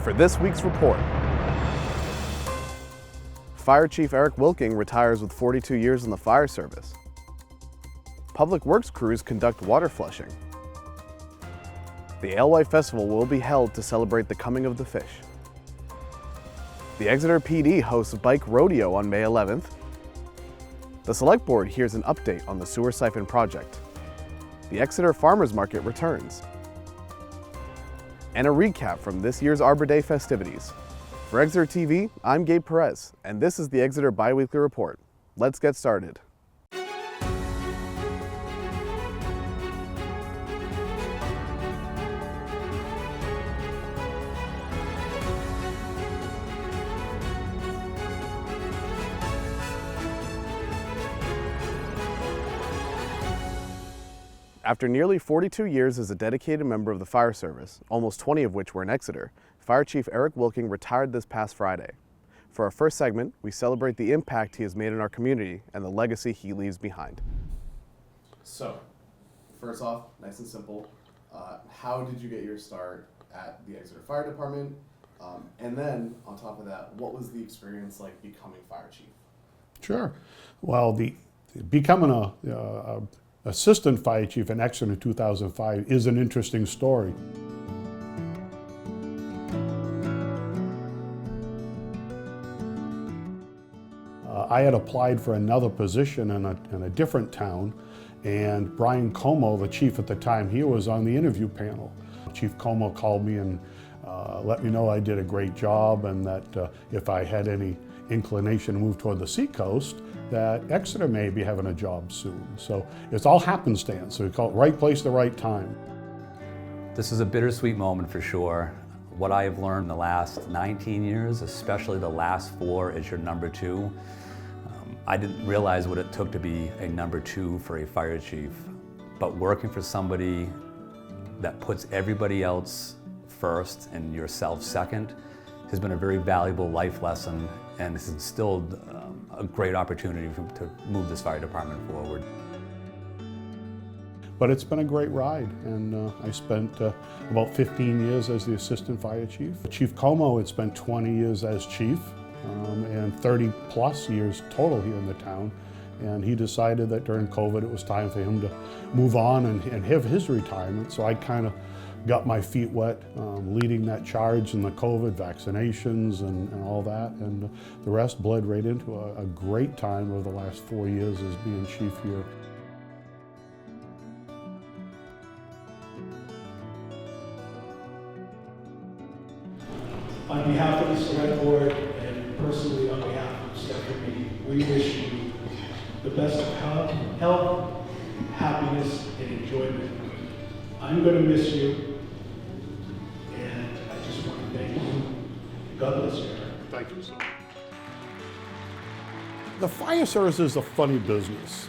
for this week's report. Fire Chief Eric Wilking retires with 42 years in the fire service. Public works crews conduct water flushing. The Alewife Festival will be held to celebrate the coming of the fish. The Exeter PD hosts Bike Rodeo on May 11th. The Select Board hears an update on the sewer siphon project. The Exeter Farmers Market returns. And a recap from this year's Arbor Day festivities. For Exeter TV, I'm Gabe Perez, and this is the Exeter Biweekly Report. Let's get started. After nearly 42 years as a dedicated member of the fire service, almost 20 of which were in Exeter, Fire Chief Eric Wilking retired this past Friday. For our first segment, we celebrate the impact he has made in our community and the legacy he leaves behind. So, first off, nice and simple, how did you get your start at the Exeter Fire Department? And then, on top of that, what was the experience like becoming Fire Chief? Sure. Well, becoming a Assistant Fire Chief in Exeter in 2005 is an interesting story. I had applied for another position in a different town, and Brian Como, the chief at the time, he was on the interview panel. Chief Como called me and let me know I did a great job, and that if I had any inclination to move toward the seacoast, that Exeter may be having a job soon. So it's all happenstance. So we call it right place, the right time. This is a bittersweet moment for sure. What I have learned in the last 19 years, especially the last 4 as your number 2, I didn't realize what it took to be a number 2 for a fire chief. But working for somebody that puts everybody else first and yourself second has been a very valuable life lesson, and has instilled a great opportunity to move this fire department forward. But it's been a great ride, and I spent about 15 years as the assistant fire chief. Chief Como had spent 20 years as chief, and 30 plus years total here in the town. And he decided that during COVID it was time for him to move on and have his retirement. So I kind of got my feet wet leading that charge in the COVID vaccinations and all that, and the rest bled right into a great time over the last 4 years as being chief here. On behalf of the Select Board and personally on behalf of Stephanie, we wish you the best of health, happiness, and enjoyment. I'm going to miss you. God bless you. Thank you, sir. The fire service is a funny business.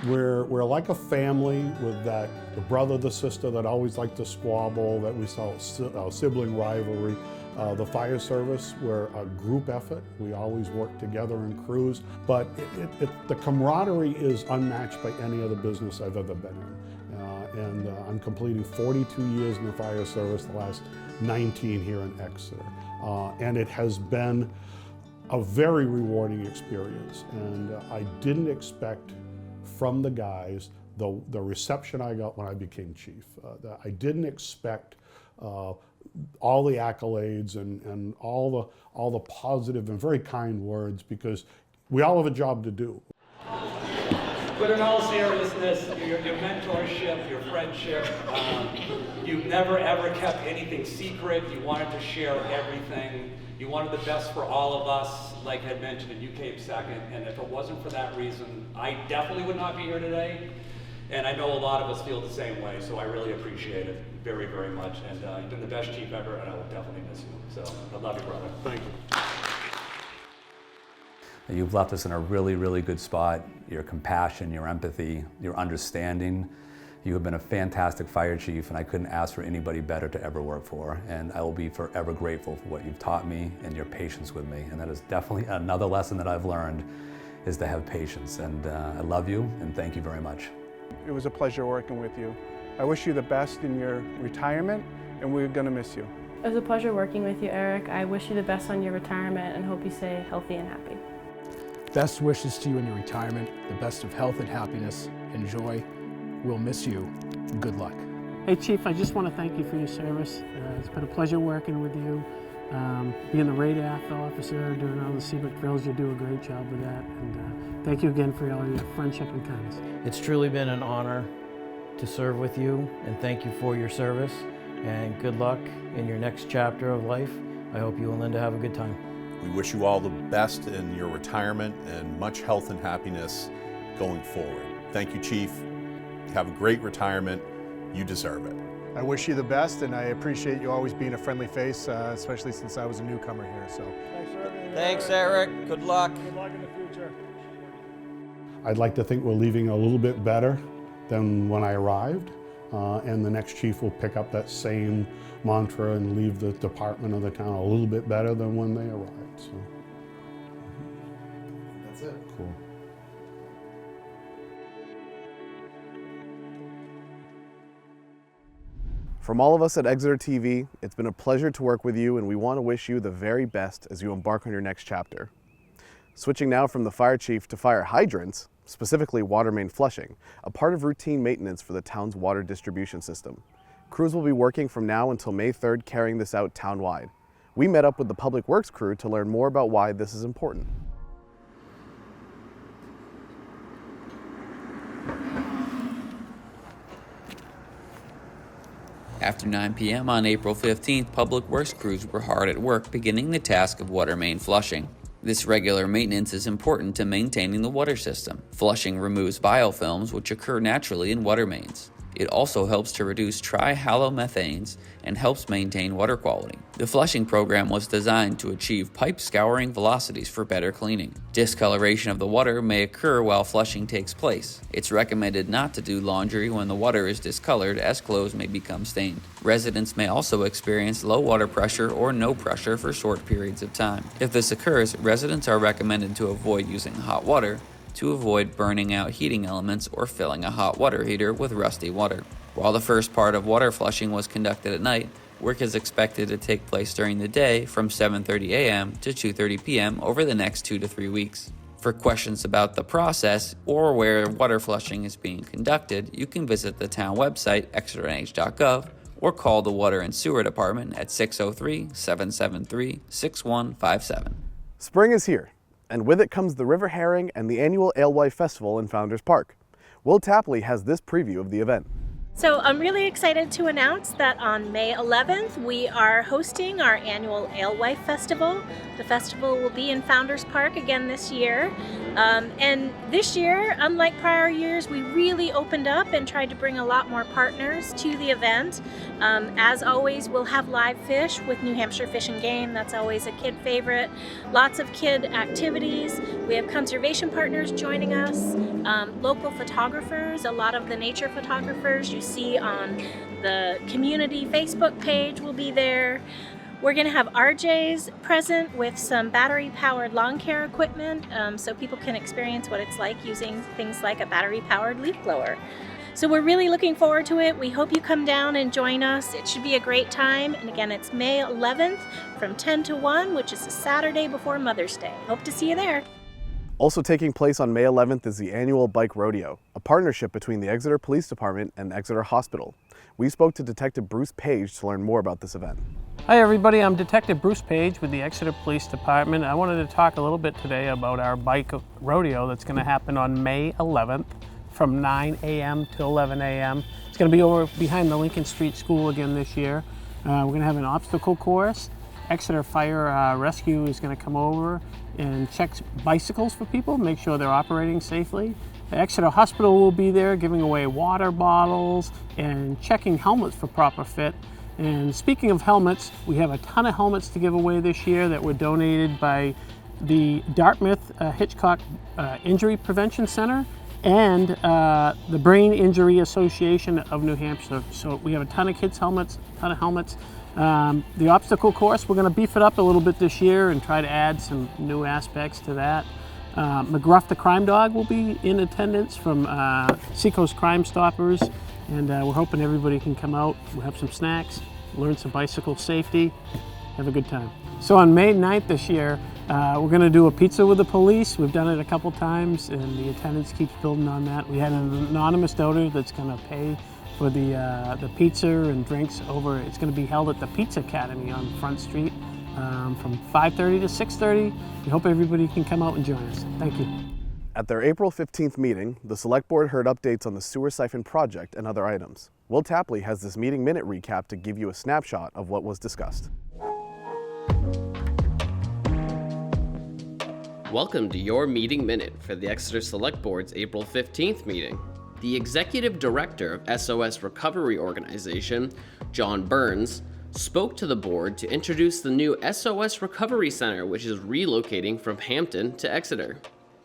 We're like a family with the brother, the sister that always like to squabble, that we saw sibling rivalry. The fire service, we're a group effort. We always work together in crews, but the camaraderie is unmatched by any other business I've ever been in. And I'm completing 42 years in the fire service, the last 19 here in Exeter. And it has been a very rewarding experience. And I didn't expect from the guys the reception I got when I became chief. I didn't expect all the accolades and all the positive and very kind words, because we all have a job to do. But in all seriousness, your mentorship, your friendship, you've never ever kept anything secret. You wanted to share everything. You wanted the best for all of us, like I had mentioned, and you came second. And if it wasn't for that reason, I definitely would not be here today. And I know a lot of us feel the same way, so I really appreciate it very, very much. And you've been the best chief ever, and I will definitely miss you. So I love you, brother. Thank you. You've left us in a really, really good spot. Your compassion, your empathy, your understanding. You have been a fantastic fire chief, and I couldn't ask for anybody better to ever work for. And I will be forever grateful for what you've taught me and your patience with me. And that is definitely another lesson that I've learned, is to have patience. And I love you, and thank you very much. It was a pleasure working with you. I wish you the best in your retirement, and we're going to miss you. It was a pleasure working with you, Eric. I wish you the best on your retirement and hope you stay healthy and happy. Best wishes to you in your retirement, the best of health and happiness and joy. We'll miss you. Good luck. Hey Chief, I just want to thank you for your service. It's been a pleasure working with you. Being the radar officer, doing all the secret drills, you do a great job with that. And thank you again for all your friendship and kindness. It's truly been an honor to serve with you, and thank you for your service. And good luck in your next chapter of life. I hope you and Linda have a good time. We wish you all the best in your retirement and much health and happiness going forward. Thank you, Chief. Have a great retirement. You deserve it. I wish you the best, and I appreciate you always being a friendly face, especially since I was a newcomer here. So, Thanks, Eric. Good luck. Good luck in the future. I'd like to think we're leaving a little bit better than when I arrived, and the next chief will pick up that same mantra and leave the department of the town a little bit better than when they arrived. So. That's it. Cool. From all of us at Exeter TV, it's been a pleasure to work with you, and we want to wish you the very best as you embark on your next chapter. Switching now from the fire chief to fire hydrants, specifically water main flushing, a part of routine maintenance for the town's water distribution system. Crews will be working from now until May 3rd carrying this out townwide. We met up with the Public Works crew to learn more about why this is important. After 9 p.m. on April 15th, Public Works crews were hard at work beginning the task of water main flushing. This regular maintenance is important to maintaining the water system. Flushing removes biofilms which occur naturally in water mains. It also helps to reduce trihalomethanes and helps maintain water quality. The flushing program was designed to achieve pipe scouring velocities for better cleaning. Discoloration of the water may occur while flushing takes place. It's recommended not to do laundry when the water is discolored, as clothes may become stained. Residents may also experience low water pressure or no pressure for short periods of time. If this occurs, residents are recommended to avoid using hot water to avoid burning out heating elements or filling a hot water heater with rusty water. While the first part of water flushing was conducted at night, work is expected to take place during the day from 7:30 a.m. to 2:30 p.m. over the next 2 to 3 weeks. For questions about the process or where water flushing is being conducted, you can visit the town website, exeternh.gov, or call the Water and Sewer Department at 603-773-6157. Spring is here, and with it comes the river herring and the annual Alewife Festival in Founders Park. Will Tapley has this preview of the event. So I'm really excited to announce that on May 11th we are hosting our annual Alewife Festival. The festival will be in Founders Park again this year. And this year, unlike prior years, we really opened up and tried to bring a lot more partners to the event. As always, we'll have live fish with New Hampshire Fish and Game. That's always a kid favorite. Lots of kid activities. We have conservation partners joining us, local photographers, a lot of the nature photographers you see on the community Facebook page will be there. We're going to have RJs present with some battery-powered lawn care equipment so people can experience what it's like using things like a battery-powered leaf blower. So we're really looking forward to it. We hope you come down and join us. It should be a great time. And again, it's May 11th from 10 to 1, which is a Saturday before Mother's Day. Hope to see you there. Also taking place on May 11th is the annual Bike Rodeo, a partnership between the Exeter Police Department and Exeter Hospital. We spoke to Detective Bruce Page to learn more about this event. Hi everybody, I'm Detective Bruce Page with the Exeter Police Department. I wanted to talk a little bit today about our bike rodeo that's going to happen on May 11th from 9 a.m. to 11 a.m. It's going to be over behind the Lincoln Street School again this year. We're going to have an obstacle course. Exeter Fire Rescue is going to come over and check bicycles for people, make sure they're operating safely. The Exeter Hospital will be there giving away water bottles and checking helmets for proper fit. And speaking of helmets, we have a ton of helmets to give away this year that were donated by the Dartmouth Hitchcock Injury Prevention Center and the Brain Injury Association of New Hampshire. So we have a ton of kids' helmets, a ton of helmets. The obstacle course, we're going to beef it up a little bit this year and try to add some new aspects to that. McGruff the Crime Dog will be in attendance from Seacoast Crime Stoppers, and we're hoping everybody can come out. We'll have some snacks learn some bicycle safety, have a good time. So on May 9th this year, we're going to do a pizza with the police. We've done it a couple times, and the attendance keeps building on that. We had an anonymous donor that's going to pay for the pizza and drinks over. It's going to be held at the Pizza Academy on Front Street from 5:30 to 6:30. We hope everybody can come out and join us. Thank you. At their April 15th meeting, the Select Board heard updates on the sewer siphon project and other items. Will Tapley has this meeting minute recap to give you a snapshot of what was discussed. Welcome to your meeting minute for the Exeter Select Board's April 15th meeting. The Executive Director of SOS Recovery Organization, John Burns, spoke to the board to introduce the new SOS Recovery Center, which is relocating from Hampton to Exeter.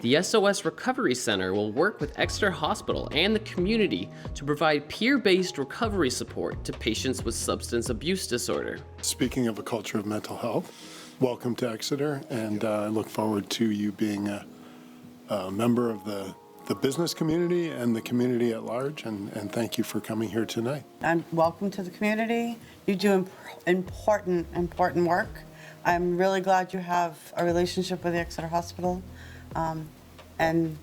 The SOS Recovery Center will work with Exeter Hospital and the community to provide peer-based recovery support to patients with substance abuse disorder. Speaking of a culture of mental health, welcome to Exeter, and I look forward to you being a member of the business community and the community at large, and thank you for coming here tonight. And welcome to the community. You do important work. I'm really glad you have a relationship with the Exeter Hospital, and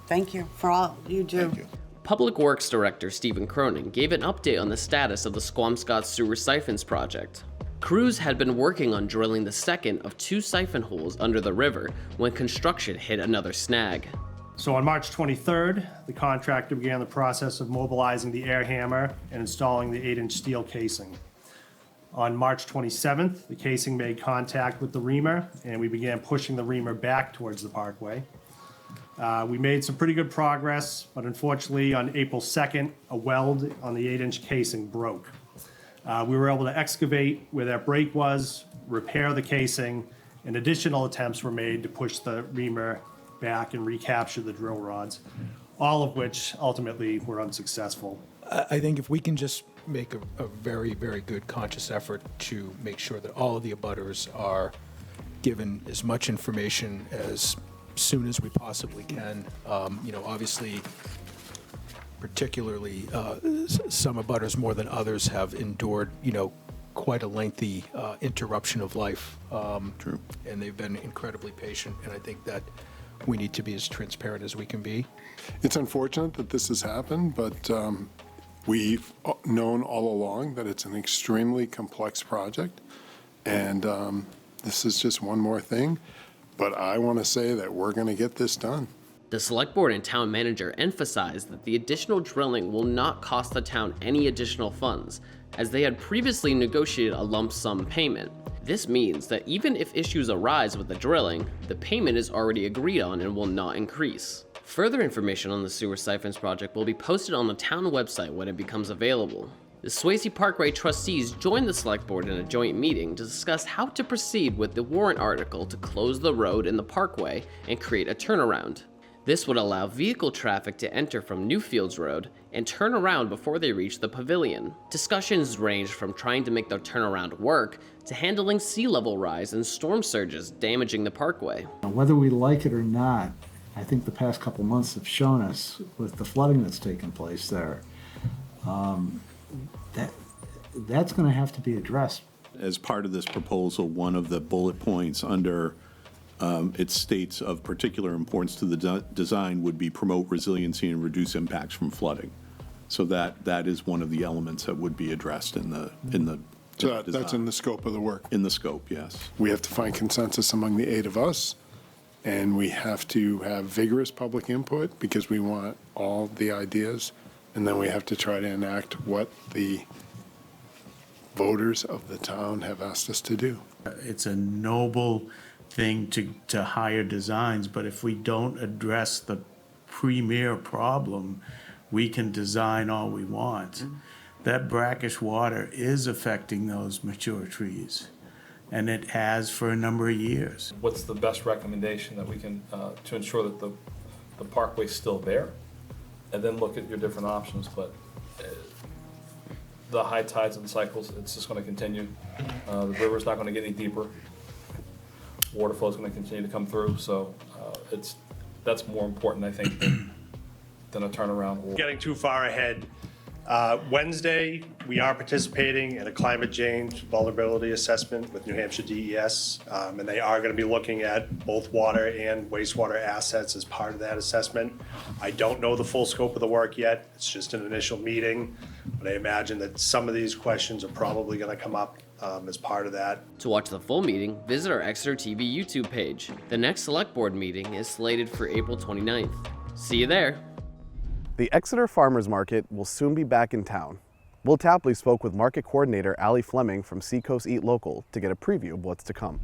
thank you for all you do. Thank you. Public Works Director Stephen Cronin gave an update on the status of the Squamscott Sewer Siphons project. Crews had been working on drilling the second of 2 siphon holes under the river when construction hit another snag. So on March 23rd, the contractor began the process of mobilizing the air hammer and installing the 8-inch steel casing. On March 27th, the casing made contact with the reamer, and we began pushing the reamer back towards the parkway. We made some pretty good progress, but unfortunately on April 2nd, a weld on the 8-inch casing broke. We were able to excavate where that break was, repair the casing, and additional attempts were made to push the reamer back and recapture the drill rods, all of which ultimately were unsuccessful. I think if we can just make a very, very good conscious effort to make sure that all of the abutters are given as much information as soon as we possibly can. Obviously, particularly some abutters more than others have endured, quite a lengthy interruption of life. True. And they've been incredibly patient, and I think that we need to be as transparent as we can be. It's unfortunate that this has happened, but we've known all along that it's an extremely complex project, and this is just one more thing, but I want to say that we're going to get this done. The Select Board and Town Manager emphasized that the additional drilling will not cost the town any additional funds, as they had previously negotiated a lump sum payment. This means that even if issues arise with the drilling, the payment is already agreed on and will not increase. Further information on the sewer siphons project will be posted on the town website when it becomes available. The Swayze Parkway trustees joined the Select Board in a joint meeting to discuss how to proceed with the warrant article to close the road in the parkway and create a turnaround. This would allow vehicle traffic to enter from Newfields Road and turn around before they reach the pavilion. Discussions ranged from trying to make the turnaround work to handling sea level rise and storm surges damaging the parkway. Whether we like it or not, I think the past couple months have shown us with the flooding that's taken place there, that's going to have to be addressed. As part of this proposal, one of the bullet points under it states of particular importance to the design would be promote resiliency and reduce impacts from flooding. So that is one of the elements that would be addressed in the So that's in the scope of the work. In the scope, yes. We have to find consensus among the 8 of us, and we have to have vigorous public input because we want all the ideas, and then we have to try to enact what the voters of the town have asked us to do. It's a noble thing to hire designs, but if we don't address the premier problem, we can design all we want. That brackish water is affecting those mature trees, and it has for a number of years. What's the best recommendation that we can, to ensure that the parkway's still there? And then look at your different options, but the high tides and cycles, it's just gonna continue. The river's not gonna get any deeper. Water flow is gonna continue to come through, so that's more important, I think, than a turnaround. Getting too far ahead Wednesday, we are participating in a climate change vulnerability assessment with New Hampshire DES, and they are going to be looking at both water and wastewater assets as part of that assessment. I don't know the full scope of the work yet. It's just an initial meeting, but I imagine that some of these questions are probably going to come up as part of that. To watch the full meeting, visit our Exeter TV YouTube page. The next Select Board meeting is slated for April 29th. See you there. The Exeter Farmers Market will soon be back in town. Will Tapley spoke with market coordinator Allie Fleming from Seacoast Eat Local to get a preview of what's to come.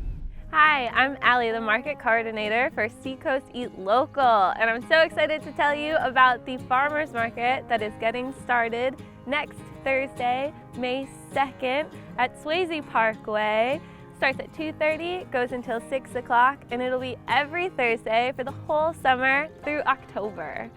Hi, I'm Allie, the market coordinator for Seacoast Eat Local, and I'm so excited to tell you about the farmers market that is getting started next Thursday, May 2nd at Swayze Parkway. Starts at 2:30, goes until 6 o'clock, and it'll be every Thursday for the whole summer through October.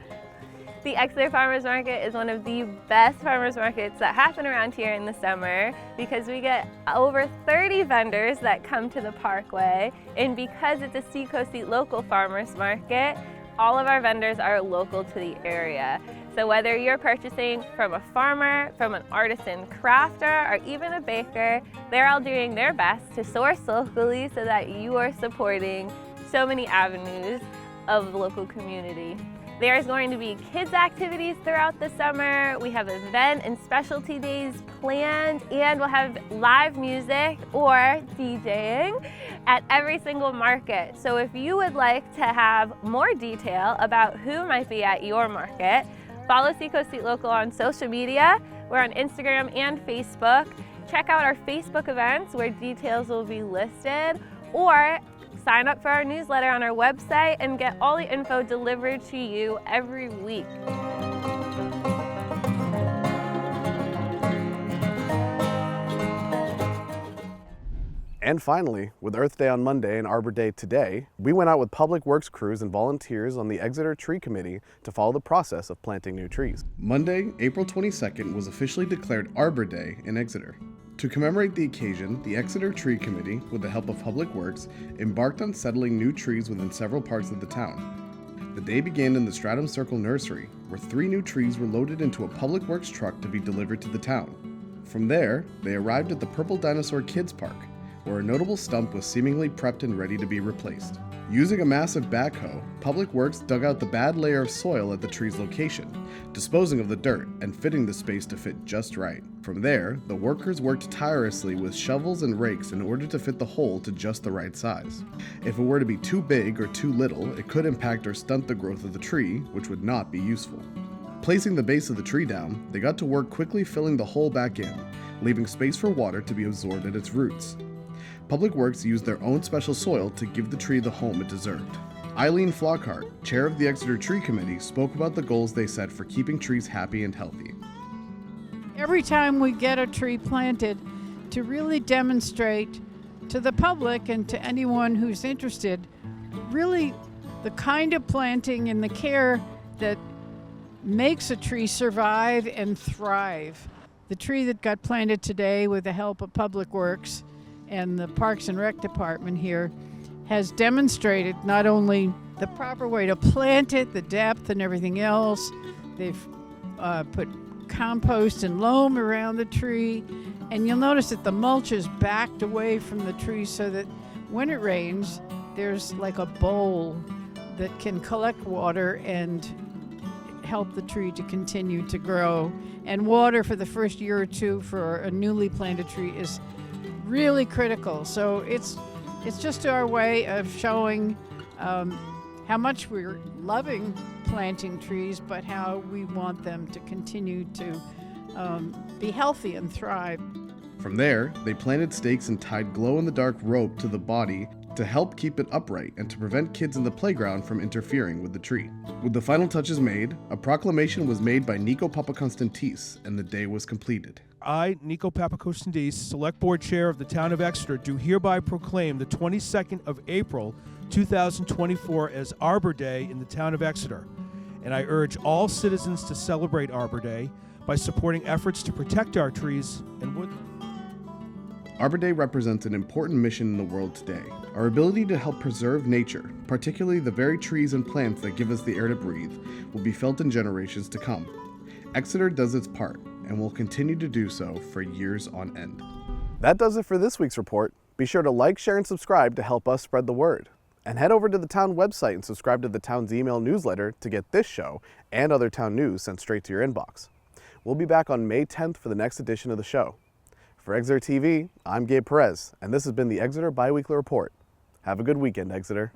The Exeter Farmers Market is one of the best farmers markets that happen around here in the summer because we get over 30 vendors that come to the parkway, and because it's a Seacoast Eat Local farmers market, all of our vendors are local to the area. So whether you're purchasing from a farmer, from an artisan crafter, or even a baker, they're all doing their best to source locally so that you are supporting so many avenues of the local community. There's going to be kids activities throughout the summer. We have event and specialty days planned, and we'll have live music or DJing at every single market. So if you would like to have more detail about who might be at your market, follow Seacoast Eat Local on social media. We're on Instagram and Facebook. Check out our Facebook events where details will be listed, or sign up for our newsletter on our website and get all the info delivered to you every week. And finally, with Earth Day on Monday and Arbor Day today, we went out with public works crews and volunteers on the Exeter Tree Committee to follow the process of planting new trees. Monday, April 22nd was officially declared Arbor Day in Exeter. To commemorate the occasion, the Exeter Tree Committee, with the help of Public Works, embarked on settling new trees within several parts of the town. The day began in the Stratham Circle Nursery, where 3 new trees were loaded into a Public Works truck to be delivered to the town. From there, they arrived at the Purple Dinosaur Kids Park, where a notable stump was seemingly prepped and ready to be replaced. Using a massive backhoe, Public Works dug out the bad layer of soil at the tree's location, disposing of the dirt and fitting the space to fit just right. From there, the workers worked tirelessly with shovels and rakes in order to fit the hole to just the right size. If it were to be too big or too little, it could impact or stunt the growth of the tree, which would not be useful. Placing the base of the tree down, they got to work quickly filling the hole back in, leaving space for water to be absorbed at its roots. Public Works used their own special soil to give the tree the home it deserved. Eileen Flockhart, chair of the Exeter Tree Committee, spoke about the goals they set for keeping trees happy and healthy. Every time we get a tree planted, to really demonstrate to the public and to anyone who's interested, really the kind of planting and the care that makes a tree survive and thrive. The tree that got planted today with the help of Public Works and the Parks and Rec Department here has demonstrated not only the proper way to plant it, the depth and everything else. They've put compost and loam around the tree, and you'll notice that the mulch is backed away from the tree so that when it rains, there's like a bowl that can collect water and help the tree to continue to grow. And water for the first year or two for a newly planted tree is really critical. So it's just our way of showing how much we're loving planting trees, but how we want them to continue to be healthy and thrive. From there, they planted stakes and tied glow-in-the-dark rope to the body to help keep it upright and to prevent kids in the playground from interfering with the tree. With the final touches made, a proclamation was made by Nico Papakonstantis, and the day was completed. I, Nico Papakonstantis, Select Board Chair of the Town of Exeter, do hereby proclaim the 22nd of April, 2024 as Arbor Day in the Town of Exeter. And I urge all citizens to celebrate Arbor Day by supporting efforts to protect our trees and woodland. Arbor Day represents an important mission in the world today. Our ability to help preserve nature, particularly the very trees and plants that give us the air to breathe, will be felt in generations to come. Exeter does its part. and will continue to do so for years on end. That does it for this week's report. Be sure to like, share, and subscribe to help us spread the word. And head over to the town website and subscribe to the town's email newsletter to get this show and other town news sent straight to your inbox. We'll be back on May 10th for the next edition of the show. For Exeter TV, I'm Gabe Perez, and this has been the Exeter Biweekly Report. Have a good weekend, Exeter.